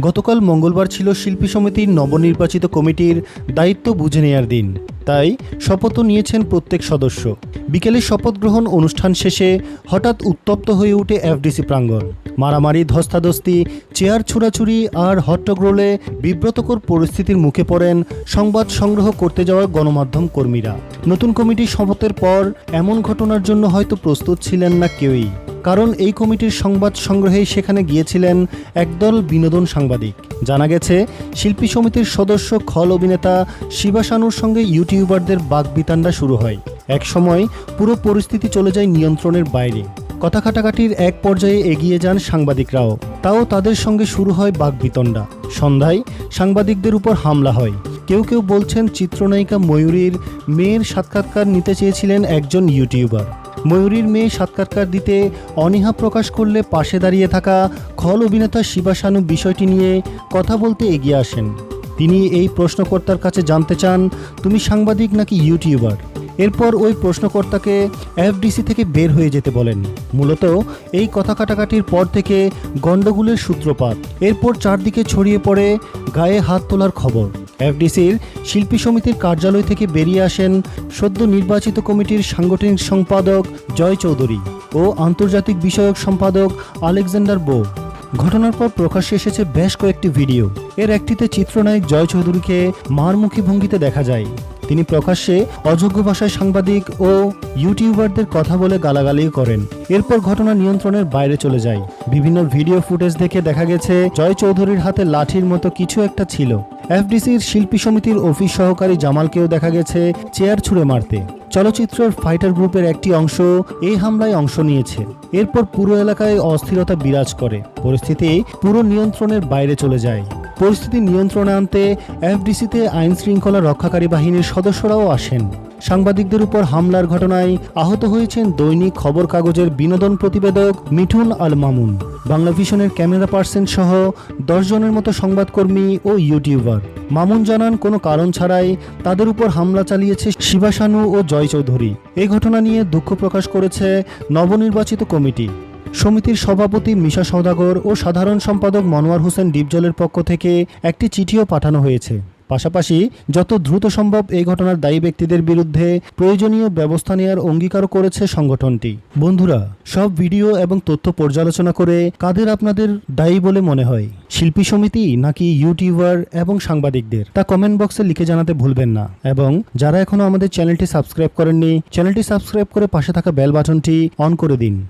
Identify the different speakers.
Speaker 1: গতকাল মঙ্গলবার ছিল শিল্পী সমিতির নবনির্বাচিত কমিটির দায়িত্ব বুঝে নেয়ার দিন। তাই শপথও নিয়েছেন প্রত্যেক সদস্য। বিকেলে শপথ গ্রহণ অনুষ্ঠান শেষে হঠাৎ উত্তপ্ত হয়ে ওঠে এফডিসি প্রাঙ্গণ। মারামারি, ধস্তাধস্তি, চেয়ার ছোড়াছুড়ি আর হট্টগোলে বিব্রতকর পরিস্থিতির মুখে পড়েন সংবাদ সংগ্রহ করতে যাওয়া গণমাধ্যম কর্মীরা। নতুন কমিটির শপথের পর এমন ঘটনার জন্য হয়তো প্রস্তুত ছিলেন না কেউই। কারণ এই কমিটির সংবাদ সংগ্রহে সেখানে গিয়েছিলেন একদল বিনোদন সাংবাদিক। জানা গেছে, শিল্পী সমিতির সদস্য খল অভিনেতা শিবা শানুর সঙ্গে ইউটিউবারদের বাকবিতণ্ডা শুরু হয়। এক সময় পুরো পরিস্থিতি চলে যায় নিয়ন্ত্রণের বাইরে। কথা কাটাকাটির এক পর্যায়ে এগিয়ে যান সাংবাদিকরাও। তাও তাদের সঙ্গে শুরু হয় বাকবিতণ্ডা। সন্ধ্যায় সাংবাদিকদের উপর হামলা হয়। কেউ কেউ বলছেন চিত্রনায়িকা ময়ূরীর মেয়ের সাক্ষাৎকার নিতে চেয়েছিলেন একজন ইউটিউবার। ময়ূরীর মেয়ে সাক্ষাৎকার দিতে অনীহা প্রকাশ করলে পাশে দাঁড়িয়ে থাকা খল অভিনেতা শিবা শানু বিষয়টি নিয়ে কথা বলতে এগিয়ে আসেন। তিনি এই প্রশ্নকর্তার কাছে জানতে চান, তুমি সাংবাদিক নাকি ইউটিউবার? এরপর ওই প্রশ্নকর্তাকে এফডিসি থেকে বের হয়ে যেতে বলেন। মূলত এই কথা কাটাকাটির পর থেকে গণ্ডগোলের সূত্রপাত। এরপর চারদিকে ছড়িয়ে পড়ে গায়ে হাত তোলার খবর। এফডিসির শিল্পী সমিতির কার্যালয় থেকে বেরিয়ে আসেন সদ্য নির্বাচিত কমিটির সাংগঠনিক সম্পাদক জয় চৌধুরী ও আন্তর্জাতিক বিষয়ক সম্পাদক আলেকজান্ডার বো। ঘটনার পর প্রকাশ্যে এসেছে বেশ কয়েকটি ভিডিও। এর একটিতে চিত্রনায়ক জয় চৌধুরীকে মারমুখী ভঙ্গিতে দেখা যায়। তিনি প্রকাশ্যে অযোগ্য ভাষায় সাংবাদিক ও ইউটিউবারদের কথা বলে গালাগালি করেন। এরপর ঘটনা নিয়ন্ত্রণের বাইরে চলে যায়। বিভিন্ন ভিডিও ফুটেজ দেখে দেখা গেছে জয় চৌধুরীর হাতে লাঠির মতো কিছু একটা ছিল। এফডিসির শিল্পী সমিতির অফিস সহকারী জামালকেও দেখা গেছে চেয়ার ছুঁড়ে মারতে। চলচ্চিত্রের ফাইটার গ্রুপের একটি অংশ এই হামলায় অংশ নিয়েছে। এরপর পুরো এলাকায় অস্থিরতা বিরাজ করে। পরিস্থিতি পুরো নিয়ন্ত্রণের বাইরে চলে যায়। পরিস্থিতি নিয়ন্ত্রণে আনতে এফডিসিতে আইন শৃঙ্খলা রক্ষাকারী বাহিনীর সদস্যরাও আসেন। সাংবাদিকদের উপর হামলার ঘটনায় আহত হয়েছেন দৈনিক খবর কাগজের বিনোদন প্রতিবেদক মিঠুন আল মামুন, বাংলাভিশনের ক্যামেরা পার্সন সহ 10 জনের মতো সংবাদকর্মী ও ইউটিউবার। মামুন জানান, কোনো কারণ ছাড়াই তাদের উপর হামলা চালিয়েছে শিবা শানু ও জয় চৌধুরী। এই ঘটনা নিয়ে দুঃখ প্রকাশ করেছে নবনির্বাচিত কমিটি। সমিতির সভাপতি মিশা সওদাগর ও সাধারণ সম্পাদক মনোয়ার হোসেন ডিপজলের পক্ষ থেকে একটি চিঠিও পাঠানো হয়েছে। পাশাপাশি যত দ্রুত সম্ভব এই ঘটনার দায়ী ব্যক্তিদের বিরুদ্ধে প্রয়োজনীয় ব্যবস্থা নেওয়ার অঙ্গীকারও করেছে সংগঠনটি। বন্ধুরা, সব ভিডিও এবং তথ্য পর্যালোচনা করে কাদের আপনাদের দায়ী বলে মনে হয়? শিল্পী সমিতি নাকি ইউটিউবার এবং সাংবাদিকদের? তা কমেন্ট বক্সে লিখে জানাতে ভুলবেন না। এবং যারা এখনো আমাদের চ্যানেলটি সাবস্ক্রাইব করেননি, চ্যানেলটি সাবস্ক্রাইব করে পাশে থাকা বেল বাটনটি অন করে দিন।